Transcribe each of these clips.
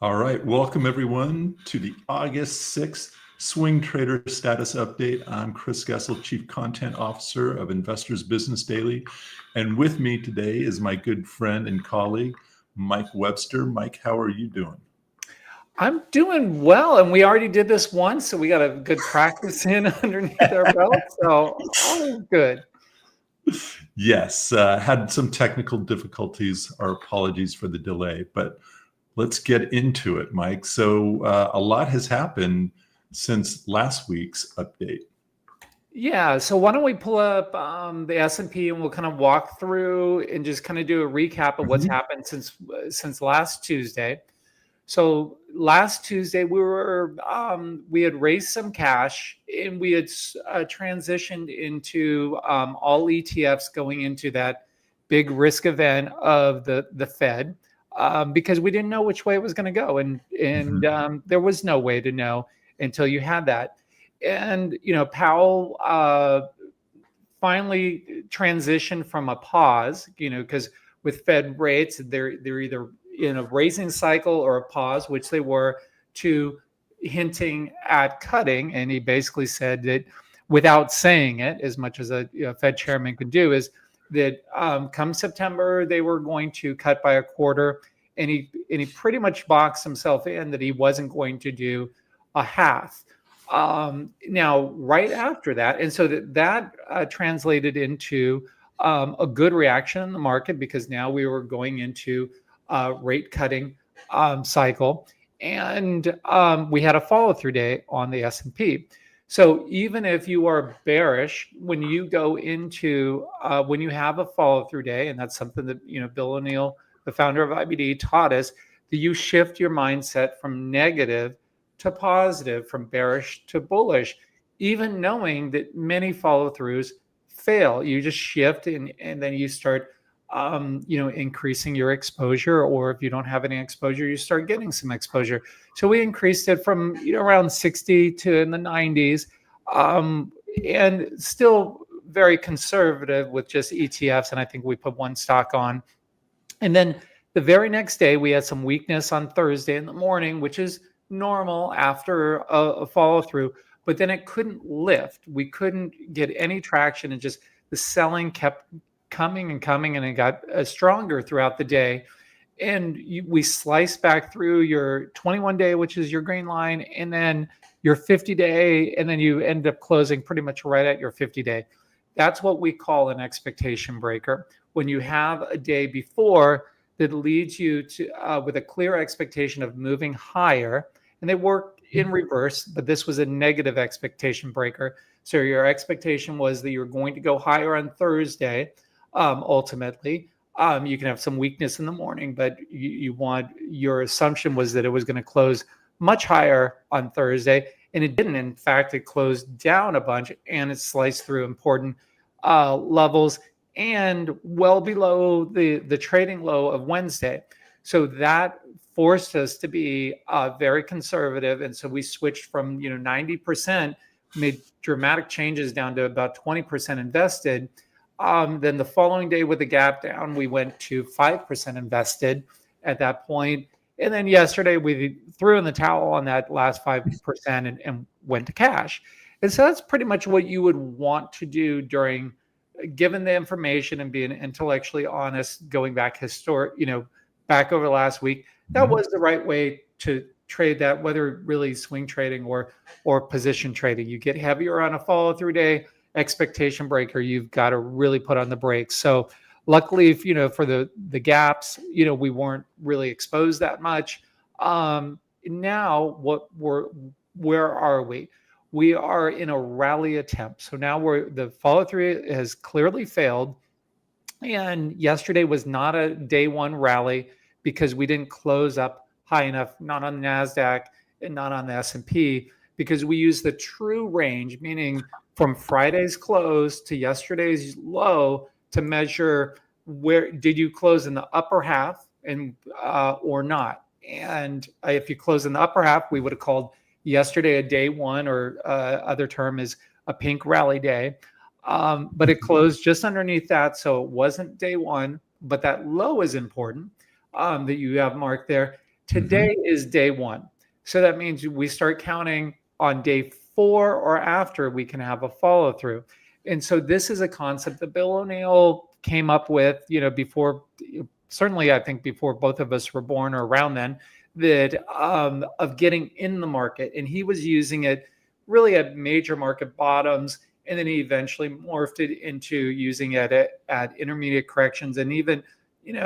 All right, welcome everyone to the August 6th SwingTrader status update. I'm Chris Gessel, Chief Content Officer of Investors Business Daily. And with me today is my good friend and colleague, Mike Webster. Mike, how are you doing? I'm doing well, and we already did this once, so we got a good practice in underneath our belt, so all is good. Yes, had some technical difficulties. Our apologies for the delay, but let's get into it, Mike. So a lot has happened since last week's update. Yeah, so why don't we pull up the S&P and we'll kind of walk through and just kind of do a recap of what's happened since last Tuesday. So last Tuesday we had raised some cash and we had transitioned into all ETFs going into that big risk event of the Fed because we didn't know which way it was going to go, and there was no way to know until you had that. And Powell finally transitioned from a pause, because with Fed rates, they're either in a raising cycle or a pause, which they were, to hinting at cutting. And he basically said that, without saying it, as much as a Fed chairman could do, is that come September they were going to cut by a quarter, and he pretty much boxed himself in that he wasn't going to do a half. Now, right after that, and so that translated into a good reaction in the market, because now we were going into rate cutting cycle, and we had a follow through day on the S&P. So even if you are bearish, when you go into when you have a follow through day, and that's something that Bill O'Neill, the founder of IBD, taught us, that you shift your mindset from negative to positive, from bearish to bullish, even knowing that many follow throughs fail. You just shift and then you start increasing your exposure, or if you don't have any exposure, you start getting some exposure. So we increased it from around 60 to in the 90s, and still very conservative with just ETFs. And I think we put one stock on. And then the very next day, we had some weakness on Thursday in the morning, which is normal after a follow through, but then it couldn't lift. We couldn't get any traction, and just the selling kept coming and coming, and it got stronger throughout the day. And we sliced back through your 21-day, which is your green line, and then your 50-day, and then you end up closing pretty much right at your 50-day. That's what we call an expectation breaker. When you have a day before that leads you to with a clear expectation of moving higher, and they work in reverse, but this was a negative expectation breaker. So your expectation was that you're going to go higher on Thursday. Ultimately, you can have some weakness in the morning, but your assumption was that it was going to close much higher on Thursday, and it didn't. In fact, it closed down a bunch, and it sliced through important levels and well below the trading low of Wednesday. So that forced us to be very conservative. And so we switched from 90%, made dramatic changes down to about 20% invested. Then the following day, with the gap down, we went to 5% invested at that point. And then yesterday, we threw in the towel on that last 5% and went to cash. And so that's pretty much what you would want to do given the information and being intellectually honest, going back back over the last week. That was the right way to trade that, whether really swing trading or position trading. You get heavier on a follow through day, expectation breaker, you've got to really put on the brakes. So luckily, for the gaps, we weren't really exposed that much. Now where are we? We are in a rally attempt. So now the follow through has clearly failed. And yesterday was not a day one rally because we didn't close up high enough, not on the NASDAQ and not on the S&P, because we used the true range, meaning from Friday's close to yesterday's low, to measure where did you close in the upper half and or not. And if you close in the upper half, we would have called yesterday a day one, or other term is a pink rally day. But it closed just underneath that. So it wasn't day one, but that low is important that you have marked there. Today is day 1. So that means we start counting on day 4 or after we can have a follow through. And so this is a concept that Bill O'Neill came up with, before, certainly I think before both of us were born or around then, that of getting in the market. And he was using it really at major market bottoms. And then he eventually morphed it into using it at intermediate corrections. And even,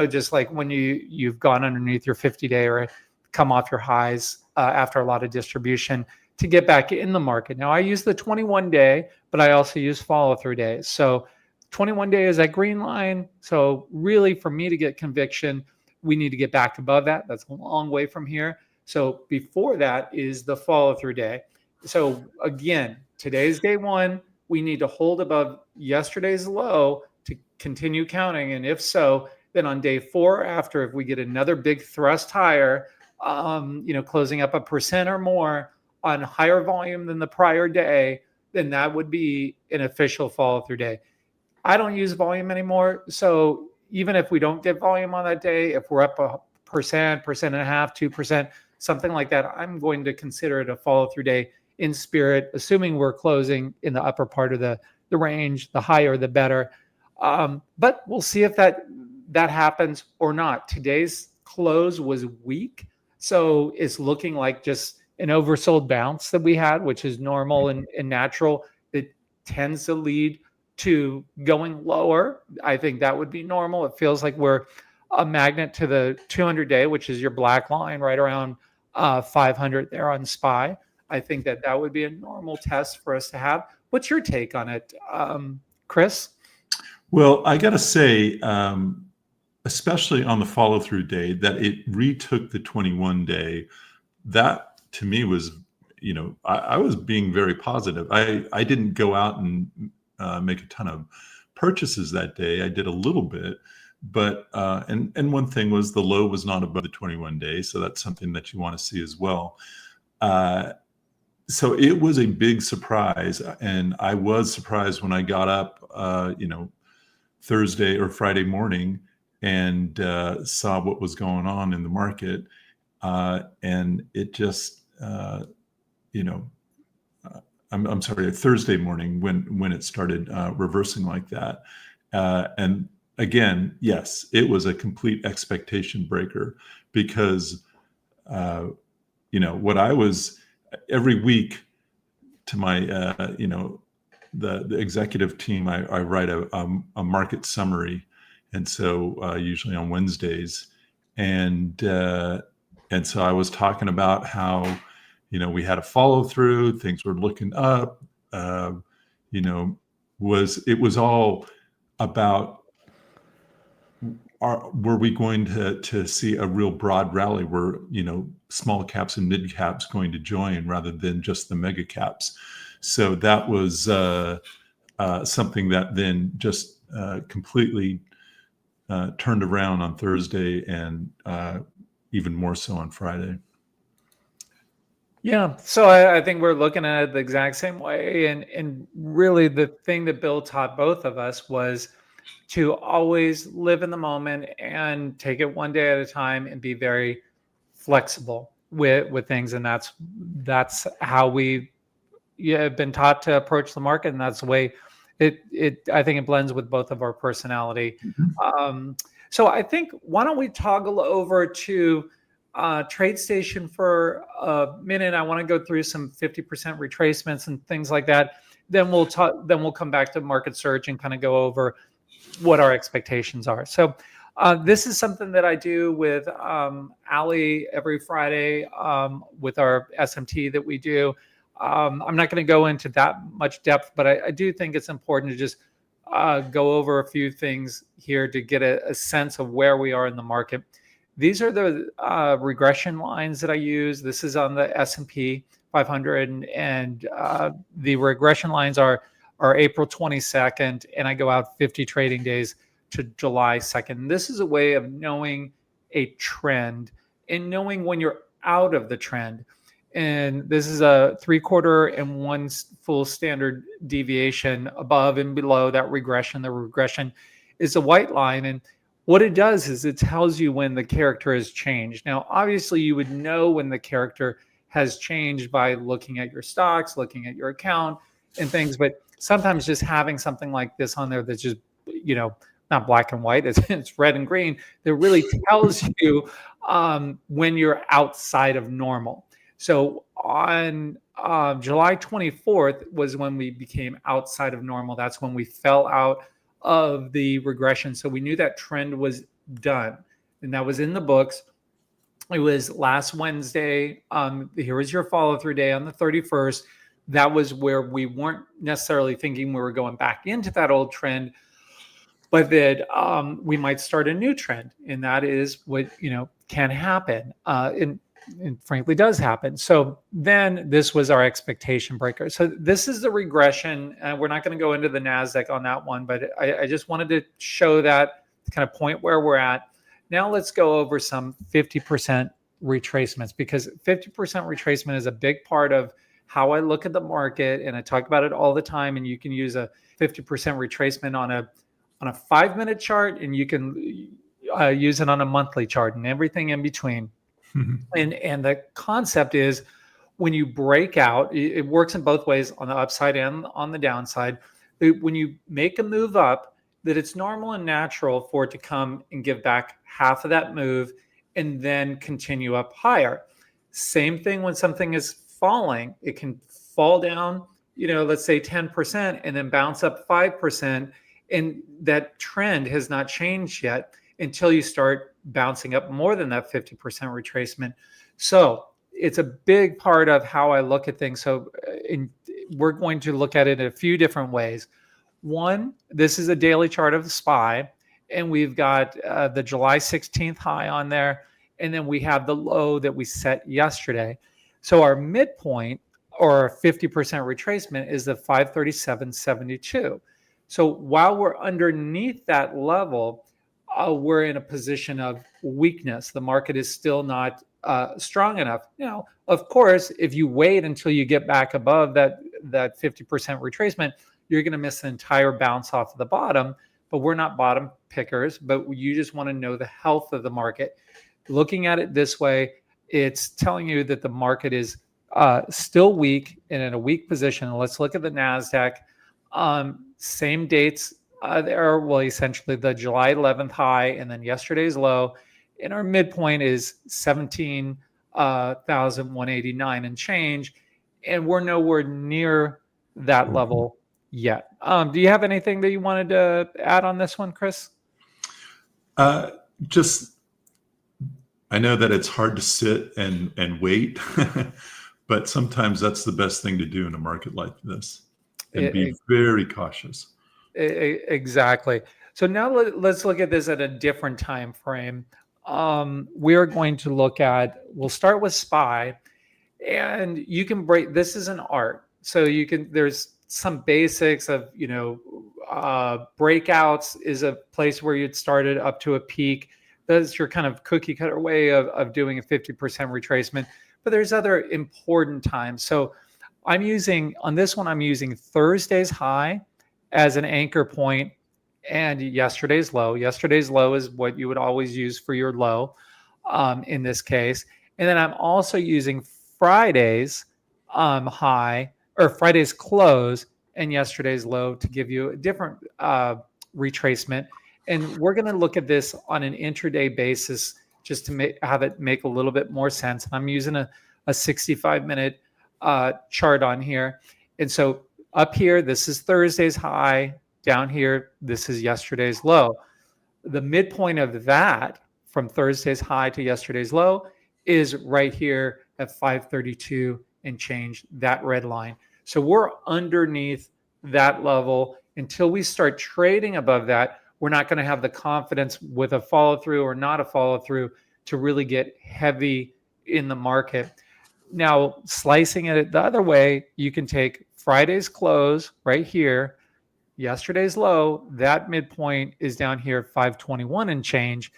just like when you've gone underneath your 50-day or come off your highs after a lot of distribution to get back in the market. Now I use the 21-day, but I also use follow-through days. So 21-day is that green line. So really for me to get conviction, we need to get back above that. That's a long way from here. So before that is the follow-through day. So again, today's day 1. We need to hold above yesterday's low to continue counting. And if so, then on day 4 after, if we get another big thrust higher, closing up 1% or more on higher volume than the prior day, then that would be an official follow-through day. I don't use volume anymore. So even if we don't get volume on that day, if we're up 1%, 1.5%, 2%, something like that, I'm going to consider it a follow-through day in spirit, assuming we're closing in the upper part of the range, the higher, the better. But we'll see if that happens or not. Today's close was weak. So it's looking like just an oversold bounce that we had, which is normal and natural. It tends to lead to going lower. I think that would be normal. It feels like we're a magnet to the 200-day, which is your black line right around 500 there on SPY. I think that would be a normal test for us to have. What's your take on it, Chris? Well, I got to say, especially on the follow-through day, that it retook the 21-day. That to me was, I was being very positive. I didn't go out and make a ton of purchases that day. I did a little bit, but and one thing was the low was not above the 21-day, so that's something that you want to see as well. So it was a big surprise, and I was surprised when I got up, Thursday or Friday morning and saw what was going on in the market, and it just, I'm sorry, Thursday morning when it started reversing like that, and again, yes, it was a complete expectation breaker because, what I was every week to my, the executive team, I write a market summary. And so usually on Wednesdays. And so I was talking about how, we had a follow through, things were looking up, it was all about, were we going to see a real broad rally where, small caps and mid caps going to join rather than just the mega caps. So that was something that then just completely turned around on Thursday and even more so on Friday. Yeah, so I think we're looking at it the exact same way. And really the thing that Bill taught both of us was to always live in the moment and take it one day at a time and be very flexible with things. And that's how we have been taught to approach the market. And that's the way I think it blends with both of our personality. Mm-hmm. So I think, why don't we toggle over to TradeStation for a minute? I want to go through some 50% retracements and things like that. Then we'll come back to Market Search and kind of go over what our expectations are. So this is something that I do with Ali every Friday with our SMT that we do. I'm not going to go into that much depth, but I do think it's important to just go over a few things here to get a sense of where we are in the market. These are the regression lines that I use. This is on the S&P 500, and the regression lines are April 22nd, and I go out 50 trading days to July 2nd. This is a way of knowing a trend and knowing when you're out of the trend. And this is a 3/4 and 1 full standard deviation above and below that regression. The regression is a white line. And What it does is it tells you when the character has changed. Now, obviously, you would know when the character has changed by looking at your stocks, looking at your account and things. But sometimes just having something like this on there that's just, not black and white, it's red and green, that really tells you when you're outside of normal. So on July 24th was when we became outside of normal. That's when we fell out of the regression. So we knew that trend was done, and that was in the books. It was last Wednesday. Here was your follow through day on the 31st. That was where we weren't necessarily thinking we were going back into that old trend, but that we might start a new trend. And that is what, can happen. And frankly does happen. So then this was our expectation breaker. So this is the regression. We're not going to go into the NASDAQ on that one, but I just wanted to show that to kind of point where we're at. Now let's go over some 50% retracements, because 50% retracement is a big part of how I look at the market. And I talk about it all the time. And you can use a 50% retracement on a 5-minute chart, and you can use it on a monthly chart and everything in between. And the concept is, when you break out, it works in both ways, on the upside and on the downside. When you make a move up, that it's normal and natural for it to come and give back half of that move and then continue up higher. Same thing when something is falling. It can fall down, let's say 10%, and then bounce up 5%. And that trend has not changed yet until you start bouncing up more than that 50% retracement. So it's a big part of how I look at things. So we're going to look at it in a few different ways. One, this is a daily chart of the SPY, and we've got the July 16th high on there, and then we have the low that we set yesterday. So our midpoint, or 50% retracement, is the 537.72. So while we're underneath that level, we're in a position of weakness. The market is still not strong enough. Of course, if you wait until you get back above that 50% retracement, you're going to miss the entire bounce off of the bottom. But we're not bottom pickers, but you just want to know the health of the market. Looking at it this way, it's telling you that the market is still weak and in a weak position. Let's look at the NASDAQ. Same dates there. Well, essentially the July 11th high and then yesterday's low. And our midpoint is 17,189 and change. And we're nowhere near that level yet. Do you have anything that you wanted to add on this one, Chris? Just, I know that it's hard to sit and wait, but sometimes that's the best thing to do in a market like this, and be very cautious. Exactly. So now let's look at this at a different time frame. We're going to we'll start with SPY, and you can break, this is an art. So there's some basics of, breakouts is a place where you'd started up to a peak. That's your kind of cookie cutter way of doing a 50% retracement. But there's other important times. So on this one, I'm using Thursday's high as an anchor point and yesterday's low. Yesterday's low is what you would always use for your low in this case. And then I'm also using Friday's high, or Friday's close, and yesterday's low to give you a different retracement. And we're going to look at this on an intraday basis just to have it make a little bit more sense. I'm using a 65-minute chart on here. And so up here, this is Thursday's high. Down here, this is yesterday's low. The midpoint of that from Thursday's high to yesterday's low is right here at 532 and change, that red line. So we're underneath that level. Until we start trading above that, we're not going to have the confidence with a follow through or not a follow through to really get heavy in the market. Now, slicing it the other way, you can take Friday's close right here, yesterday's low, that midpoint is down here 521 and change.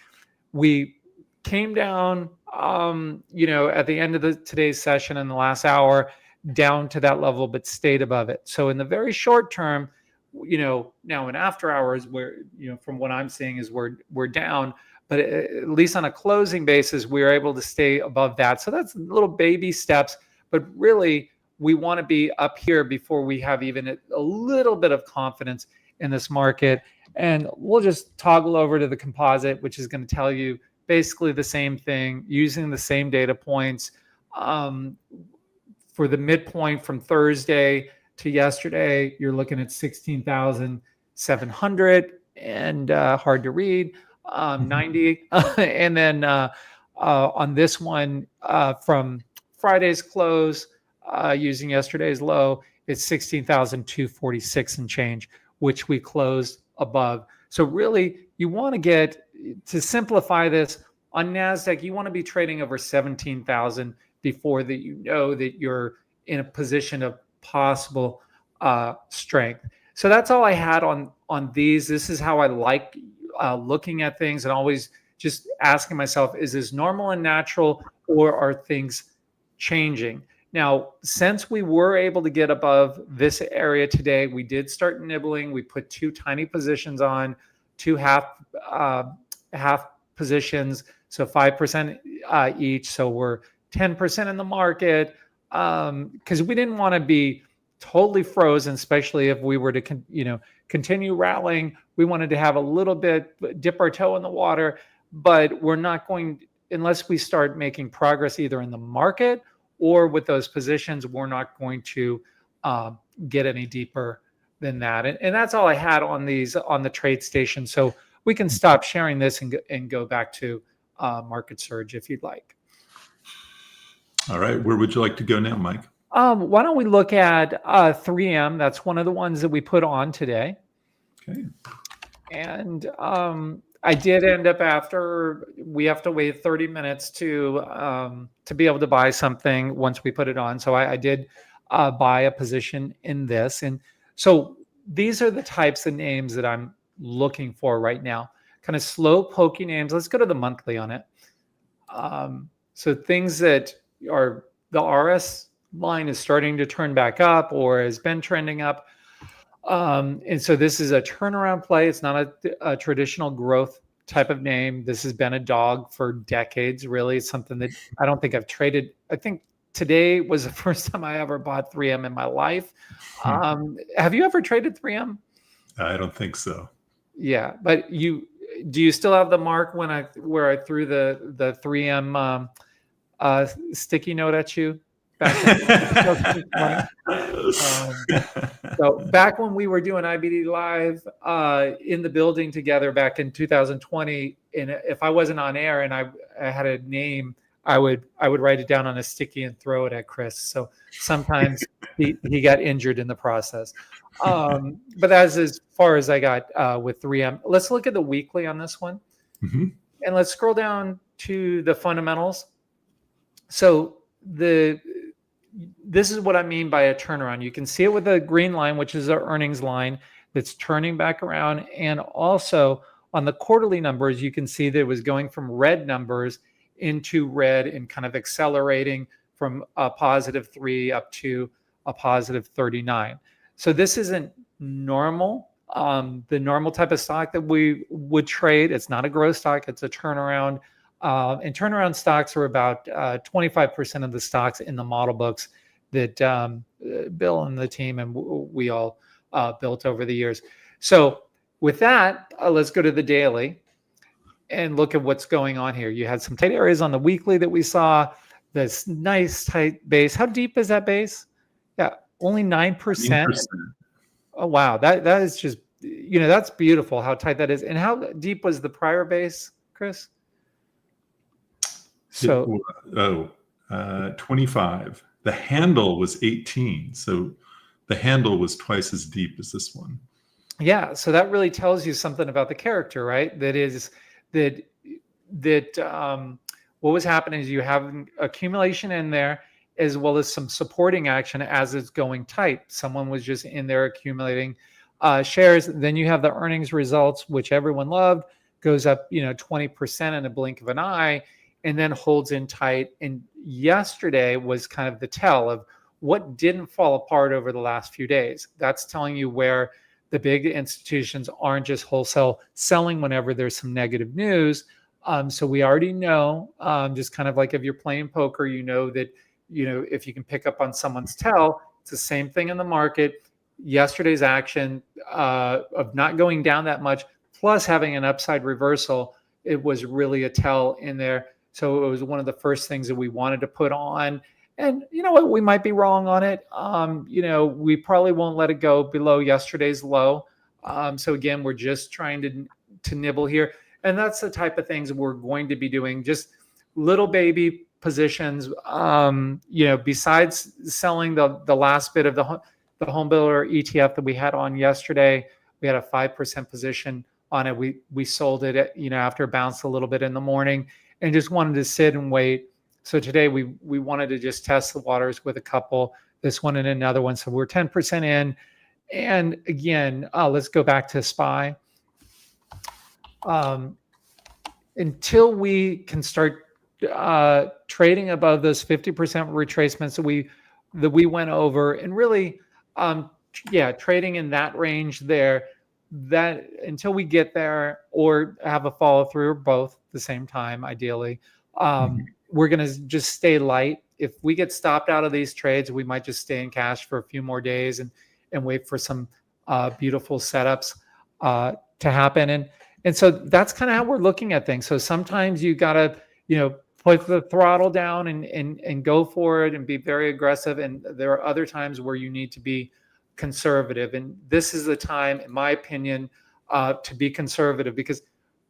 We came down, at the end of today's session in the last hour, down to that level, but stayed above it. So in the very short term, now in after hours, where, from what I'm seeing is we're down, but at least on a closing basis, we were able to stay above that. So that's little baby steps, but really we want to be up here before we have even a little bit of confidence in this market. And we'll just toggle over to the composite, which is going to tell you basically the same thing using the same data points. For the midpoint from Thursday to yesterday, you're looking at 16,700 and hard to read, 90. And then on this one from Friday's close, using yesterday's low, it's 16,246 and change, which we closed above. So really, you want to simplify this on NASDAQ, you want to be trading over 17,000 before that that you're in a position of possible strength. So that's all I had on these. This is how I like looking at things, and always just asking myself, is this normal and natural, or are things changing? Now, since we were able to get above this area today, we did start nibbling. We put 2 tiny positions on, 2 half positions, so 5% each. So we're 10% in the market, because we didn't want to be totally frozen, especially if we were to continue rallying. We wanted to have a little bit, dip our toe in the water, but we're not going, unless we start making progress either in the market or with those positions, we're not going to get any deeper than that. And that's all I had on these, on the trade station. So we can stop sharing this and go back to Market Surge if you'd like. All right. Where would you like to go now, Mike? Why don't we look at 3M? That's one of the ones that we put on today. Okay. And I did end up, after we have to wait 30 minutes to be able to buy something once we put it on. So I did buy a position in this. And so these are the types of names that I'm looking for right now. Kind of slow pokey names. Let's go to the monthly on it. So things that are, the RS line is starting to turn back up or has been trending up. And so this is a turnaround play. It's not a traditional growth type of name. This has been a dog for decades, really. It's something that I don't think I've traded. I think today was the first time I ever bought 3M in my life. Have you ever traded 3M? I don't think so. Yeah, but do you still have the mark where I threw the 3M sticky note at you back so back when we were doing IBD Live in the building together back in 2020, and if I wasn't on air and I had a name, I would write it down on a sticky and throw it at Chris. So sometimes he got injured in the process. But that's as far as I got with 3M. Let's look at the weekly on this one. Mm-hmm. And let's scroll down to the fundamentals. So this is what I mean by a turnaround. You can see it with the green line, which is our earnings line, that's turning back around. And also on the quarterly numbers, you can see that it was going from red numbers into red and kind of accelerating from a +3 up to a +39. So this isn't normal. The normal type of stock that we would trade, it's not a growth stock, it's a turnaround. And turnaround stocks are about 25% of the stocks in the model books that Bill and the team and we all built over the years. So with that, let's go to the daily and look at what's going on here. You had some tight areas on the weekly that we saw. This nice tight base. How deep is that base? Yeah, only 9%. Oh, wow. That is just, that's beautiful how tight that is. And how deep was the prior base, Chris? So 25. The handle was 18. So the handle was twice as deep as this one. Yeah. So that really tells you something about the character, right? That what was happening is you have accumulation in there as well as some supporting action as it's going tight. Someone was just in there accumulating shares. Then you have the earnings results, which everyone loved, goes up 20% in a blink of an eye, and then holds in tight. And yesterday was kind of the tell of what didn't fall apart over the last few days. That's telling you where the big institutions aren't just wholesale selling whenever there's some negative news. So we already know, just kind of like if you're playing poker, you know that, if you can pick up on someone's tell, it's the same thing in the market. Yesterday's action of not going down that much, plus having an upside reversal, it was really a tell in there. So it was one of the first things that we wanted to put on. And you know what? We might be wrong on it. We probably won't let it go below yesterday's low. So again, we're just trying to nibble here. And that's the type of things we're going to be doing. Just little baby positions. Besides selling the last bit of the home builder ETF that we had on yesterday, we had a 5% position on it. We sold it after it bounced a little bit in the morning and just wanted to sit and wait. So today we wanted to just test the waters with a couple, this one and another one. So we're 10% in. And again, let's go back to SPY. Until we can start trading above those 50% retracements that we went over, and really, trading in that range there, that until we get there or have a follow through or both at the same time, ideally, we're going to just stay light. If we get stopped out of these trades, we might just stay in cash for a few more days and wait for some beautiful setups to happen. And so that's kind of how we're looking at things. So sometimes you got to, put the throttle down and go for it and be very aggressive. And there are other times where you need to be conservative. And this is the time, in my opinion, to be conservative, because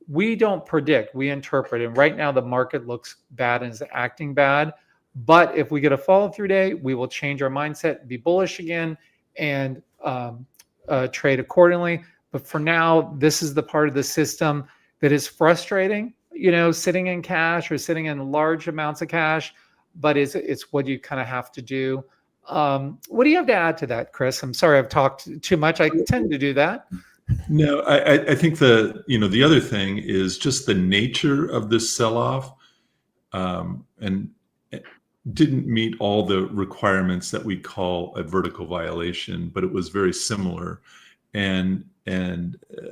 we don't predict, we interpret. And right now the market looks bad and is acting bad. But if we get a follow through day, we will change our mindset, be bullish again, and trade accordingly. But for now, this is the part of the system that is frustrating, sitting in cash or sitting in large amounts of cash, but it's what you kind of have to do. What do you have to add to that, Chris? I'm sorry, I've talked too much. I tend to do that. No, I think the other thing is just the nature of this sell-off, and it didn't meet all the requirements that we call a vertical violation, but it was very similar. And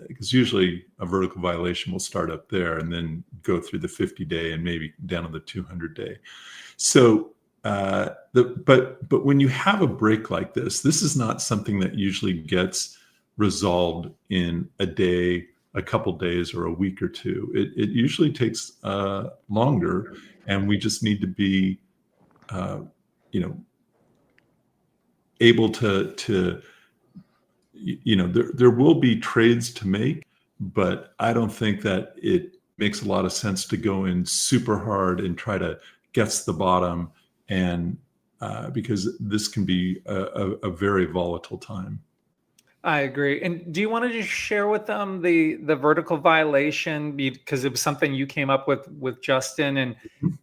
because usually a vertical violation will start up there and then go through the 50-day and maybe down to the 200-day. So, but when you have a break like this is not something that usually gets resolved in a day, a couple days, or a week or two. It usually takes longer, and we just need to be, able to. There will be trades to make, but I don't think that it makes a lot of sense to go in super hard and try to guess the bottom, and because this can be a very volatile time. I agree. And do you want to just share with them the vertical violation, because it was something you came up with Justin, and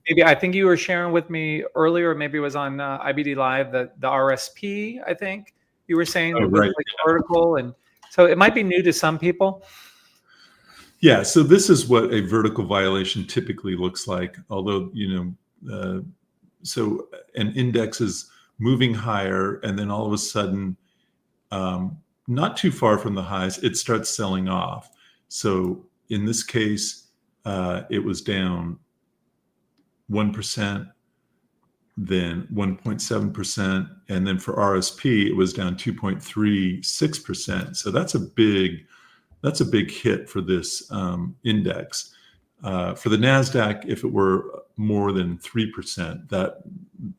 maybe I think you were sharing with me earlier, maybe it was on IBD Live, the RSP, I think. You were saying it was right. like vertical, and so it might be new to some people. Yeah, so this is what a vertical violation typically looks like. Although, so an index is moving higher, and then all of a sudden, not too far from the highs, it starts selling off. So in this case, it was down 1%. Then 1.7%, and then for RSP it was down 2.36%. So that's a big hit for this index. For the Nasdaq, if it were more than 3%,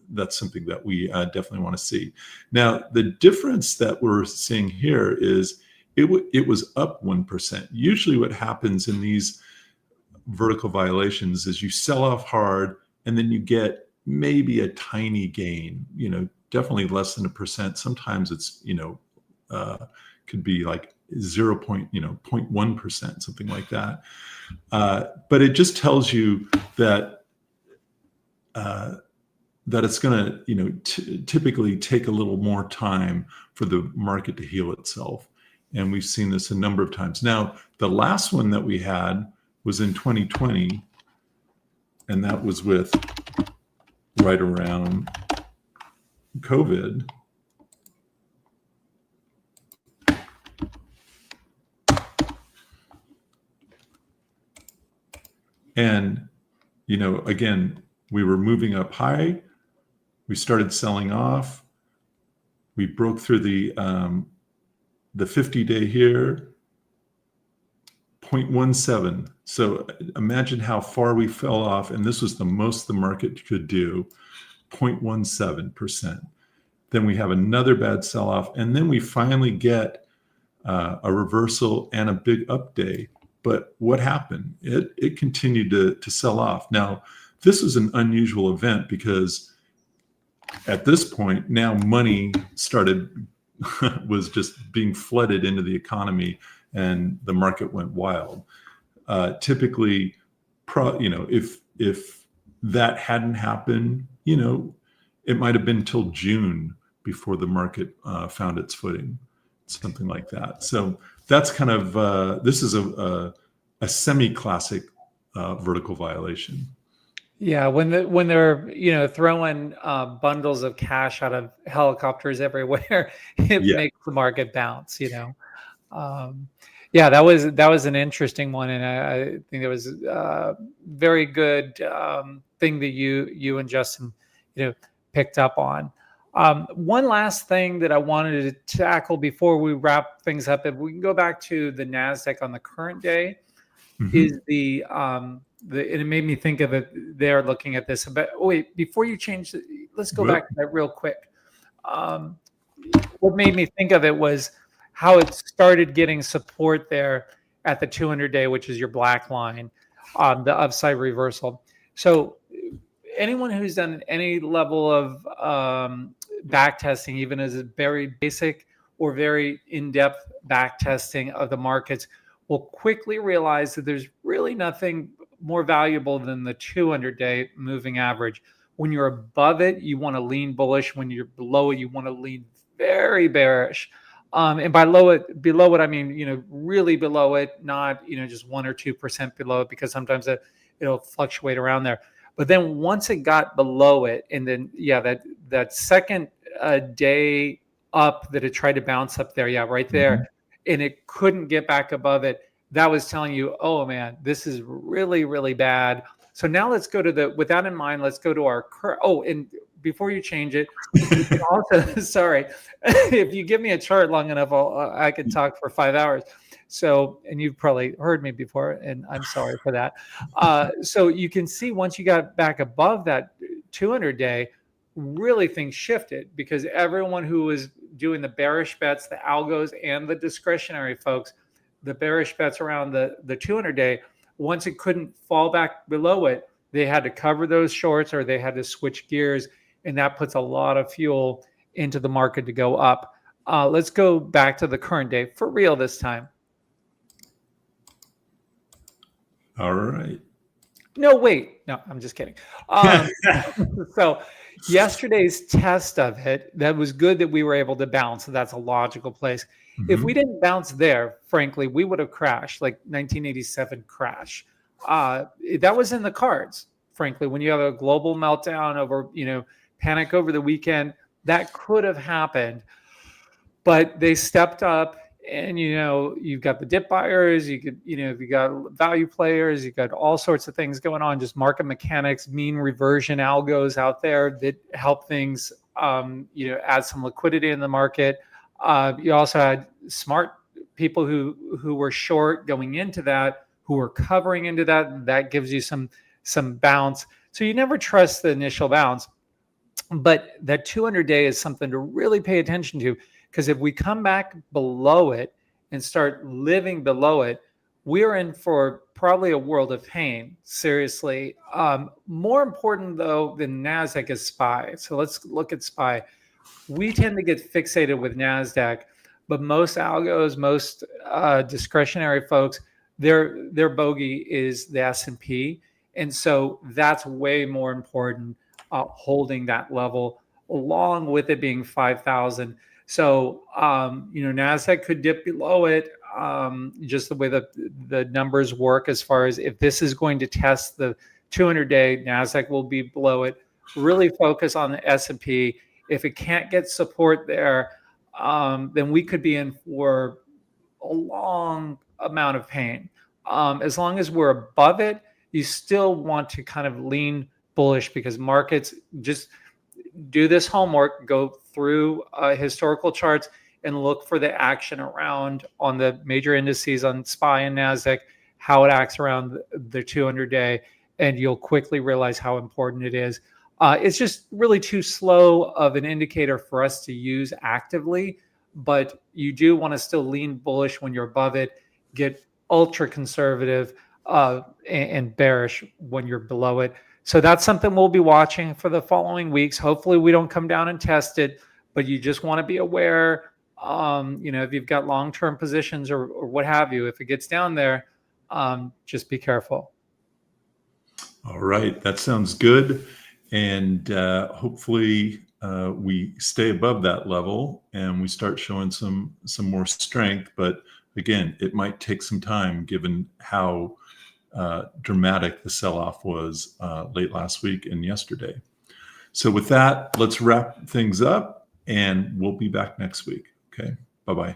that's something that we definitely want to see. Now, the difference that we're seeing here is it was up 1%. Usually, what happens in these vertical violations is you sell off hard, and then you get maybe a tiny gain, definitely less than 1%. Sometimes it's, could be like 0.1%, something like that. But it just tells you that it's going to, typically take a little more time for the market to heal itself. And we've seen this a number of times. Now, the last one that we had was in 2020, and that was with right around COVID. And, again, we were moving up high. We started selling off. We broke through the 50-day here, 0.17. So imagine how far we fell off. And this was the most the market could do, 0.17%. Then we have another bad sell-off. And then we finally get a reversal and a big up day. But what happened? It continued to sell off. Now, this was an unusual event because at this point, now money was just being flooded into the economy, and the market went wild. Typically, if that hadn't happened, it might have been till June before the market found its footing, something like that. So that's kind of this is a semi-classic vertical violation. Yeah, when they're throwing bundles of cash out of helicopters everywhere, it makes the market bounce. Yeah, that was an interesting one, and I think it was a very good thing that you and Justin picked up on. One last thing that I wanted to tackle before we wrap things up, if we can go back to the NASDAQ on the current day, is and it made me think of it there looking at this. But wait, before you change, let's go back to that real quick. What made me think of it was how it started getting support there at the 200-day, which is your black line, the upside reversal. So anyone who's done any level of back testing, even as a very basic or very in-depth back testing of the markets, will quickly realize that there's really nothing more valuable than the 200-day moving average. When you're above it, you want to lean bullish. When you're below it, you want to lean very bearish. And by below it, I mean, really below it, not, just 1 or 2% below it, because sometimes it'll fluctuate around there. But then once it got below it, and then, that second day up that it tried to bounce up there, right there, and it couldn't get back above it, that was telling you, oh man, this is really, really bad. So now let's go to with that in mind, let's go to our current. Oh, and before you change it, you can also, sorry, if you give me a chart long enough, I can talk for 5 hours. So, and you've probably heard me before, and I'm sorry for that. So you can see once you got back above that 200-day, really things shifted, because everyone who was doing the bearish bets, the algos and the discretionary folks, the bearish bets around the 200-day, once it couldn't fall back below it, they had to cover those shorts or they had to switch gears, and that puts a lot of fuel into the market to go up. Let's go back to the current day for real this time. All right. No, wait. No, I'm just kidding. So yesterday's test of it, that was good that we were able to bounce. So that's a logical place. If we didn't bounce there, frankly, we would have crashed, like 1987 crash. That was in the cards, frankly. When you have a global meltdown over, panic over the weekend, that could have happened. But they stepped up, and you've got the dip buyers, you got value players, you got all sorts of things going on, just market mechanics, mean reversion algos out there that help things add some liquidity in the market. You also had smart people who were short going into that, who were covering into that. That gives you some bounce. So you never trust the initial bounce, but that 200-day is something to really pay attention to. Because if we come back below it and start living below it, we're in for probably a world of pain, seriously. More important, though, than NASDAQ is SPY. So let's look at SPY. We tend to get fixated with NASDAQ, but most algos, most discretionary folks, their bogey is the S&P. And so that's way more important, holding that level, along with it being 5,000. So, NASDAQ could dip below it, just the way that the numbers work, as far as if this is going to test the 200-day, NASDAQ will be below it. Really focus on the S&P. If it can't get support there, then we could be in for a long amount of pain. As long as we're above it, you still want to kind of lean bullish, because markets, just do this homework, go through historical charts and look for the action around on the major indices, on SPY and NASDAQ, how it acts around the 200-day, and you'll quickly realize how important it is. It's just really too slow of an indicator for us to use actively, but you do want to still lean bullish when you're above it, get ultra conservative and bearish when you're below it. So that's something we'll be watching for the following weeks. Hopefully we don't come down and test it, but you just want to be aware, if you've got long-term positions or what have you, if it gets down there, just be careful. All right, that sounds good. And hopefully we stay above that level and we start showing some more strength. But again, it might take some time given how dramatic the sell-off was late last week and yesterday. So with that, let's wrap things up and we'll be back next week. Okay, bye-bye.